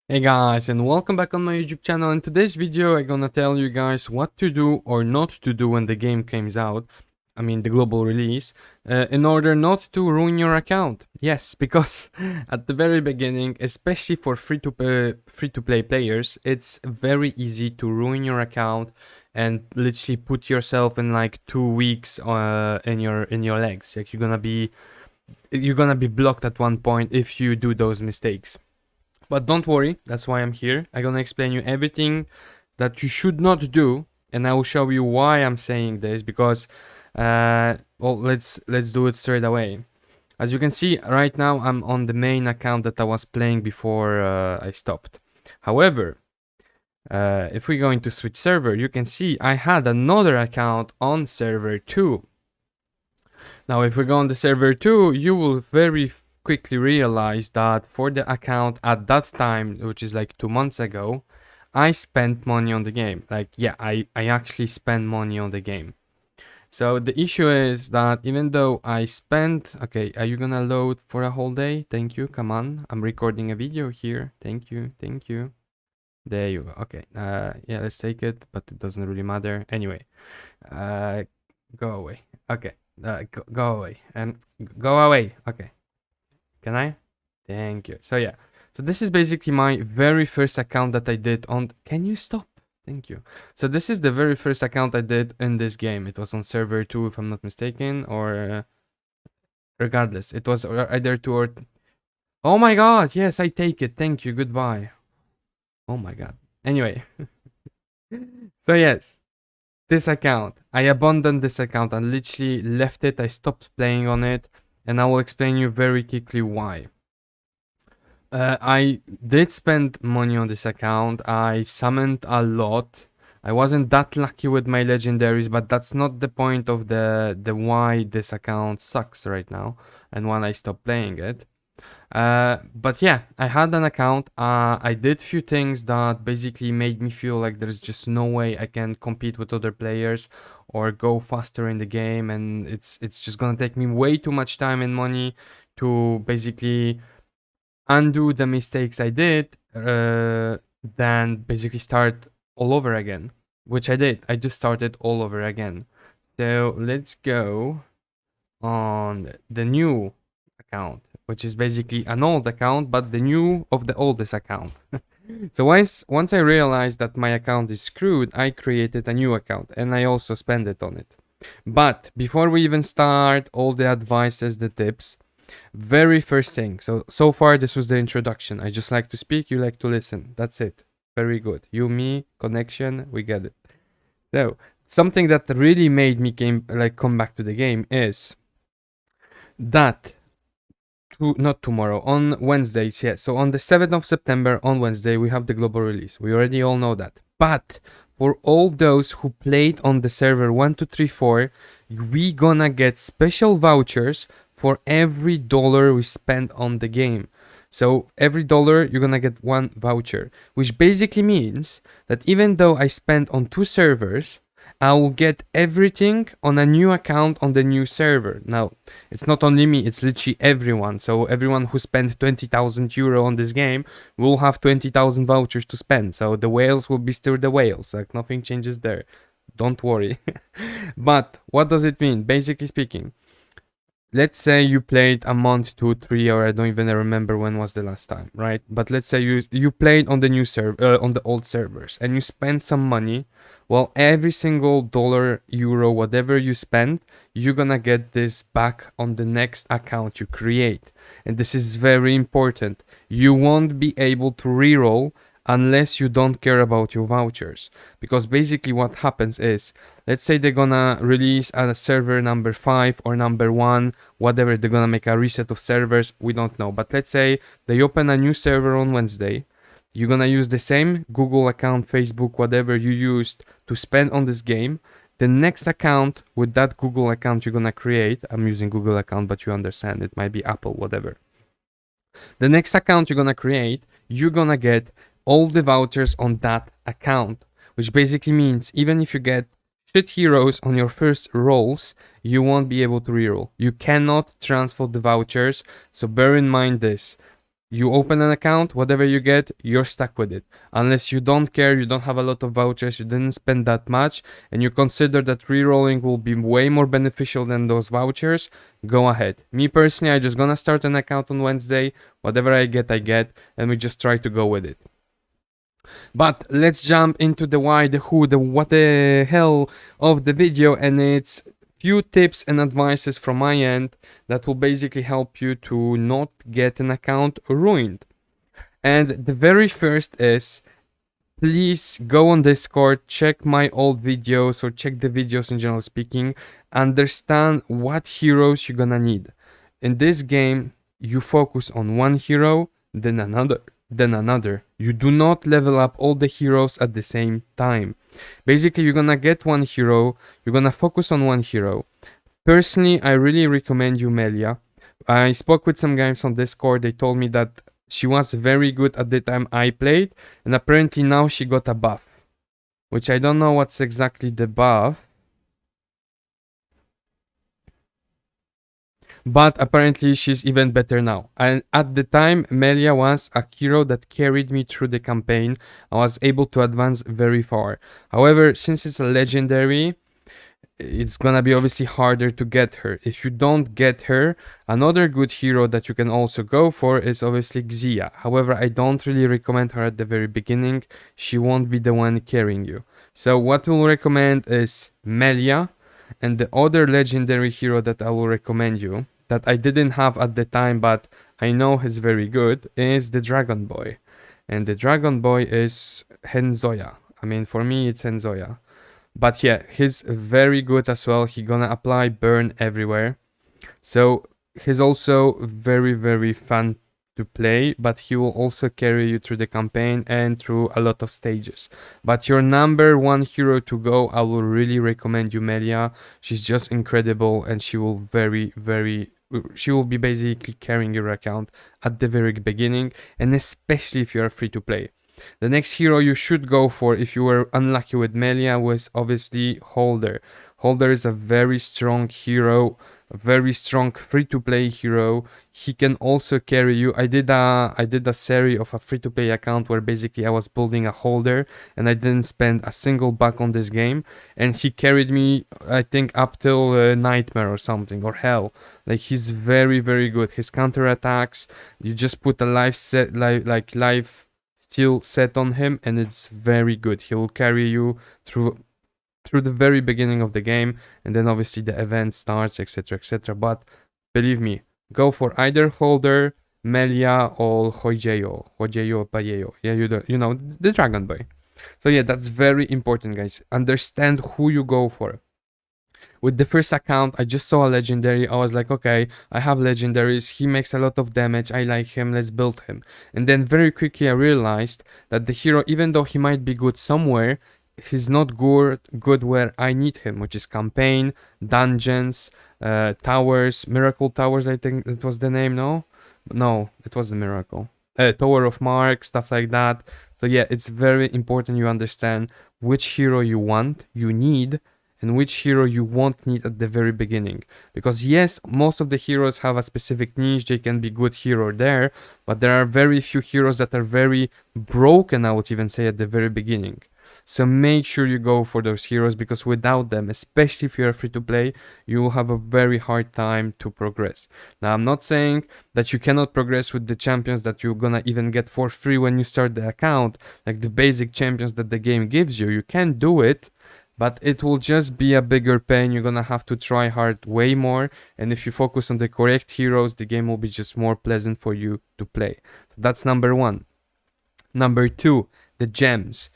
Hey guys, and welcome back on my YouTube channel. In today's video I'm gonna tell you guys what to do or not to do when the game comes out, I mean the global release, in order not to ruin your account. Yes, because at the very beginning, especially for free-to-play players, it's very easy to ruin your account and literally put yourself in like 2 weeks in your legs. Like you're gonna be blocked at one point if you do those mistakes. But don't worry, that's why I'm here. I'm gonna explain you everything that you should not do, and I will show you why I'm saying this. Because, well, let's do it straight away. As you can see, right now I'm on the main account that I was playing before I stopped. However, if we go into switch server, you can see I had another account on server 2. Now, if we go on the server 2, you will very quickly realize that for the account at that time, which is like 2 months ago, I spent money on the game. Like, yeah, I actually spent money on the game. So the issue is that even though I spent, okay, are you gonna load for a whole day? Thank you, come on. I'm recording a video here. Thank you, thank you. There you go. Okay, yeah, let's take it, but it doesn't really matter. Anyway, go away. Okay, go away and go away. Okay. Can I? Thank you. So yeah. So this is basically my very first account that I did on... Can you stop? Thank you. So this is the very first account I did in this game. It was on server 2 if I'm not mistaken, or... regardless, it was either 2 or... Oh my god, yes, I take it. Thank you, goodbye. Oh my god. Anyway. So yes. This account. I abandoned this account and literally left it. I stopped playing on it. And I will explain you very quickly why. I did spend money on this account. I summoned a lot. I wasn't that lucky with my legendaries, but that's not the point of the why this account sucks right now and when I stopped playing it. But yeah, I had an account. I did few things that basically made me feel like there's just no way I can compete with other players or go faster in the game, and it's just gonna take me way too much time and money to basically undo the mistakes I did, than basically start all over again, which I did. I just started all over again. So let's go on the new account, which is basically an old account, but the new of the oldest account. So once I realized that my account is screwed, I created a new account and I also spend it on it. But before we even start all the advices, the tips, very first thing. So far this was the introduction. I just like to speak, you like to listen. That's it. Very good. You, me, connection, we get it. So something that really made me come back to the game is that not tomorrow, on Wednesdays, yes. So on the 7th of September, on Wednesday, we have the global release. We already all know that. But for all those who played on the server 1234, we gonna get special vouchers for every dollar we spend on the game. So every dollar, you're gonna get one voucher, which basically means that even though I spent on 2 servers, I will get everything on a new account on the new server. Now, it's not only me, it's literally everyone. So everyone who spent 20,000 euro on this game will have 20,000 vouchers to spend. So the whales will be still the whales. Like, nothing changes there. Don't worry. But what does it mean? Basically speaking, let's say you played a month, 2, 3, or I don't even remember when was the last time, right? But let's say you played on the new server, on the old servers, and you spent some money. Well, every single dollar, euro, whatever you spend, you're gonna get this back on the next account you create. And this is very important. You won't be able to reroll unless you don't care about your vouchers. Because basically what happens is, let's say they're gonna release a server number 5 or number 1, whatever, they're gonna make a reset of servers, we don't know. But let's say they open a new server on Wednesday. You're gonna use the same Google account, Facebook, whatever you used to spend on this game. The next account with that Google account you're gonna create, I'm using Google account, but you understand, it might be Apple, whatever. The next account you're gonna create, you're gonna get all the vouchers on that account, which basically means even if you get shit heroes on your first rolls, you won't be able to reroll. You cannot transfer the vouchers, so bear in mind this. You open an account, whatever you get, you're stuck with it. Unless you don't care, you don't have a lot of vouchers, you didn't spend that much, and you consider that rerolling will be way more beneficial than those vouchers, go ahead. Me personally, I just gonna start an account on Wednesday. Whatever I get, and we just try to go with it. But let's jump into the why, the who, the what the hell of the video, and it's few tips and advices from my end that will basically help you to not get an account ruined. And the very first is, please go on Discord, check my old videos or check the videos in general speaking, understand what heroes you're gonna need. In this game, you focus on one hero, then another, then another. You do not level up all the heroes at the same time. Basically, you're gonna get one hero, you're gonna focus on one hero. Personally, I really recommend you Melia. I spoke with some guys on Discord, they told me that she was very good at the time I played, and apparently now she got a buff. Which I don't know what's exactly the buff. But apparently she's even better now. And at the time, Melia was a hero that carried me through the campaign. I was able to advance very far. However, since it's a legendary, it's gonna be obviously harder to get her. If you don't get her, another good hero that you can also go for is obviously Xia. However, I don't really recommend her at the very beginning. She won't be the one carrying you. So what we'll recommend is Melia, and the other legendary hero that I will recommend you, that I didn't have at the time but I know is very good, is the Dragon Boy. And the Dragon Boy is Henzoya. I mean, for me it's Henzoya. But yeah, he's very good as well. He gonna apply burn everywhere. So he's also very, very fun to play, but he will also carry you through the campaign and through a lot of stages. But your number one hero to go, I will really recommend you Melia. She's just incredible, and she will she will be basically carrying your account at the very beginning, and especially if you're free to play. The next hero you should go for if you were unlucky with Melia was obviously Holder. Holder is a very strong hero, a very strong free-to-play hero. He can also carry you. I did a series of a free-to-play account where basically I was building a Holder and I didn't spend a single buck on this game, and he carried me, I think, up till Nightmare or something, or Hell. Like, he's very, very good. His counter attacks, you just put a life steal set on him and it's very good. He will carry you through the very beginning of the game, and then obviously the event starts, etc, etc. But believe me, go for either Holder, Melia, or Hojeyo, Payeyo. Yeah, you know, the Dragon Boy. So yeah, that's very important, guys. Understand who you go for. With the first account, I just saw a legendary. I was like, okay, I have legendaries. He makes a lot of damage. I like him. Let's build him. And then very quickly I realized that the hero, even though he might be good somewhere, he's not good where I need him, which is campaign, dungeons, towers, miracle towers. I think that was the name. No, it was the miracle. Tower of Mark, stuff like that. So yeah, it's very important you understand which hero you want, you need, and which hero you won't need at the very beginning. Because yes, most of the heroes have a specific niche, they can be good hero there, but there are very few heroes that are very broken, I would even say, at the very beginning. So make sure you go for those heroes, because without them, especially if you're free to play, you will have a very hard time to progress. Now, I'm not saying that you cannot progress with the champions that you're gonna even get for free when you start the account, like the basic champions that the game gives you. You can do it, but it will just be a bigger pain. You're gonna have to try hard way more, and if you focus on the correct heroes, the game will be just more pleasant for you to play. So that's number one. Number two, the gems.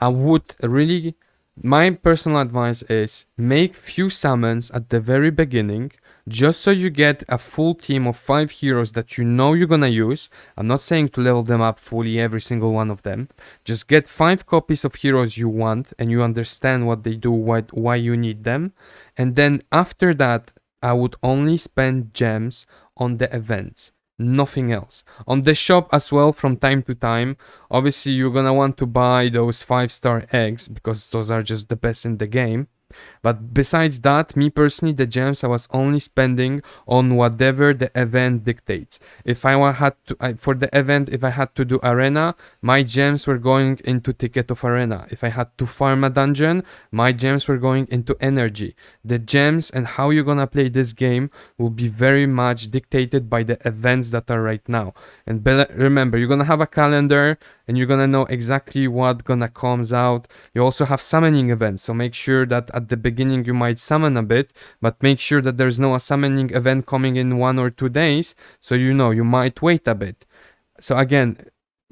I would really, my personal advice is make few summons at the very beginning, just so you get a full team of 5 heroes that you know you're gonna use. I'm not saying to level them up fully, every single one of them. Just get 5 copies of heroes you want and you understand what they do, why you need them. And then after that, I would only spend gems on the events. Nothing else. On the shop as well, from time to time, obviously you're gonna want to buy those 5-star eggs, because those are just the best in the game. But besides that, me personally, the gems I was only spending on whatever the event dictates. If had to, for the event, if I had to do arena, my gems were going into ticket of arena. If I had to farm a dungeon, my gems were going into energy. The gems and how you're gonna play this game will be very much dictated by the events that are right now. And remember, you're gonna have a calendar and you're gonna know exactly what gonna comes out. You also have summoning events, so make sure that at the beginning you might summon a bit, but make sure that there's no summoning event coming in 1 or 2 days, so you know you might wait a bit. So again,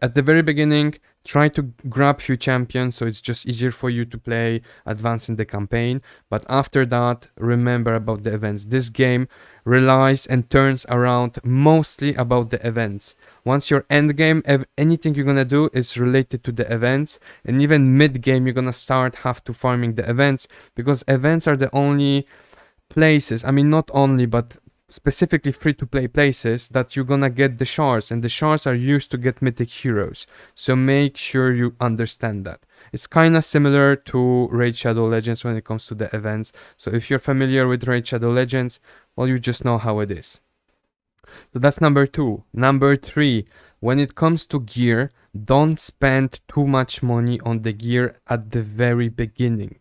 at the very beginning, try to grab few champions so it's just easier for you to play, advance in the campaign. But after that, remember about the events. This game relies and turns around mostly about the events. Once your end game, anything you're gonna do is related to the events, and even mid game you're gonna start have to farming the events, because events are the only places, I mean not only, but specifically free-to-play places that you're gonna get the shards, and the shards are used to get mythic heroes. So make sure you understand that. It's kind of similar to Raid Shadow Legends when it comes to the events. So if you're familiar with Raid Shadow Legends, well, you just know how it is. So that's number 2. Number 3, when it comes to gear, don't spend too much money on the gear at the very beginning.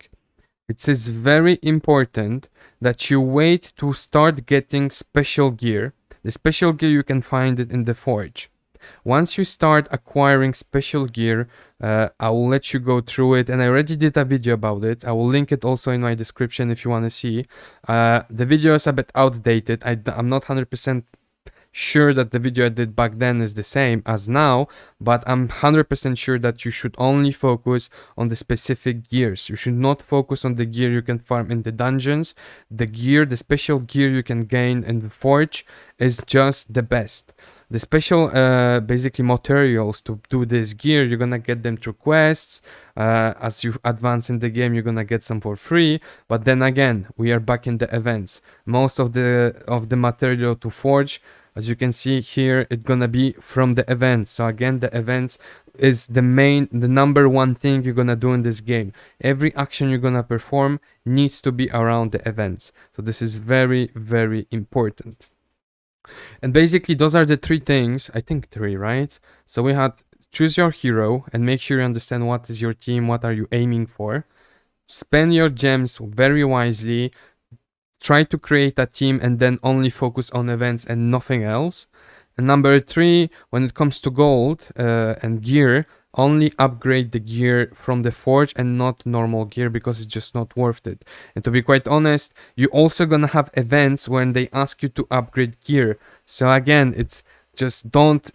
It is very important that you wait to start getting special gear. The special gear, you can find it in the forge. Once you start acquiring special gear, I will let you go through it, and I already did a video about it. I will link it also in my description if you want to see. The video is a bit outdated. I'm not 100% sure that the video I did back then is the same as now, but I'm 100% sure that you should only focus on the specific gears. You should not focus on the gear you can farm in the dungeons. The special gear you can gain in the forge is just the best. The special, basically materials to do this gear, you're gonna get them through quests. As you advance in the game, you're gonna get some for free. But then again, we are back in the events. Most of the material to forge, as you can see here, it's gonna be from the events. So again, the events is the number one thing you're gonna do in this game. Every action you're gonna perform needs to be around the events. So this is very, very important. And basically, those are the 3 things. I think 3, right? So we had choose your hero and make sure you understand what is your team, what are you aiming for. Spend your gems very wisely. Try to create a team and then only focus on events and nothing else. And number 3, when it comes to gold and gear, only upgrade the gear from the forge and not normal gear, because it's just not worth it. And to be quite honest, you're also gonna have events when they ask you to upgrade gear. So again, it's just don't,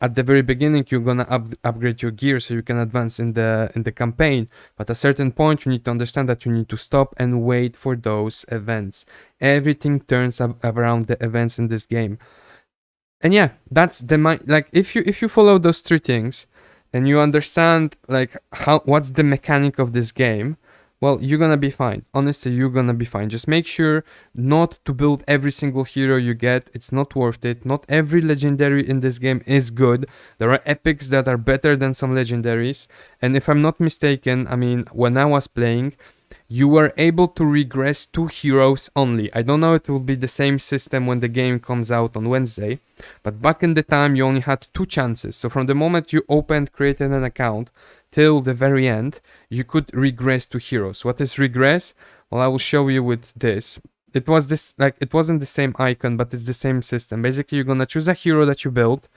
at the very beginning you're gonna upgrade your gear so you can advance in the campaign. But at a certain point you need to understand that you need to stop and wait for those events. Everything turns around the events in this game. And yeah, that's if you follow those 3 things and you understand what's the mechanic of this game, well, you're gonna be fine. Honestly, you're gonna be fine. Just make sure not to build every single hero you get. It's not worth it. Not every legendary in this game is good. There are epics that are better than some legendaries. And if I'm not mistaken, I mean, when I was playing, you were able to regress 2 heroes only. I don't know if it will be the same system when the game comes out on Wednesday, but back in the time you only had 2 chances. So from the moment you created an account till the very end, you could regress 2 heroes. What is regress? Well, I will show you with this. It wasn't the same icon, but it's the same system. Basically, you're gonna choose a hero that you built,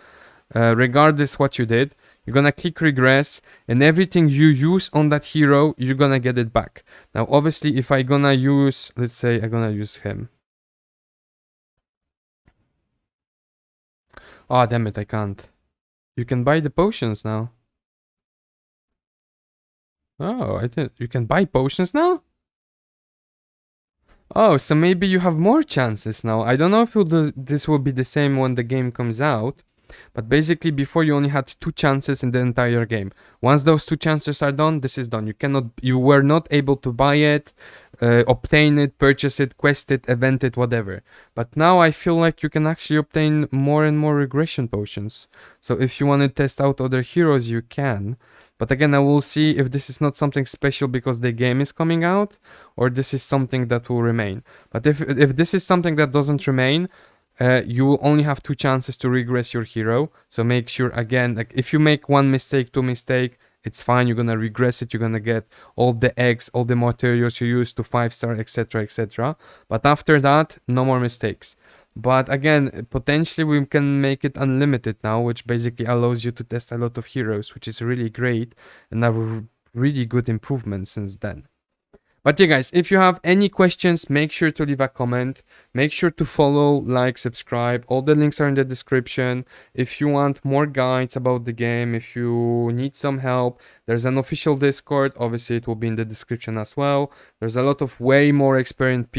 regardless what you did. You're gonna click regress, and everything you use on that hero, you're gonna get it back. Now, obviously, if I'm gonna use, let's say I'm gonna use him. Oh, damn it, I can't. You can buy the potions now. Oh, I did. You can buy potions now? Oh, so maybe you have more chances now. I don't know if this will be the same when the game comes out. But basically, before you only had 2 chances in the entire game. Once those 2 chances are done, this is done. You were not able to buy it, obtain it, purchase it, quest it, event it, whatever. But now I feel like you can actually obtain more and more regression potions. So if you want to test out other heroes, you can. But again, I will see if this is not something special because the game is coming out, or this is something that will remain. But if this is something that doesn't remain, you will only have 2 chances to regress your hero. So make sure, again, like if you make 1 mistake, 2 mistake, it's fine. You're gonna regress it. You're gonna get all the eggs, all the materials you use to 5-star, etc., etc. But after that, no more mistakes. But again, potentially we can make it unlimited now, which basically allows you to test a lot of heroes, which is really great and a really good improvement since then. But yeah, guys, if you have any questions, make sure to leave a comment. Make sure to follow, like, subscribe. All the links are in the description. If you want more guides about the game, if you need some help, there's an official Discord. Obviously, it will be in the description as well. There's a lot of way more experienced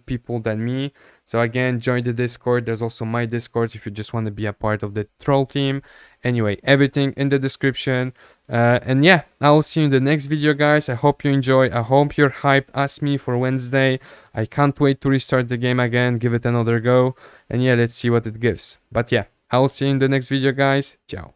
people than me. So again, join the Discord. There's also my Discord if you just want to be a part of the troll team. Anyway, everything in the description. And yeah, I'll see you in the next video, guys. I hope you enjoy. I hope you're hyped as me for Wednesday. I can't wait to restart the game again, give it another go. And yeah, let's see what it gives. But yeah, I'll see you in the next video, guys. Ciao.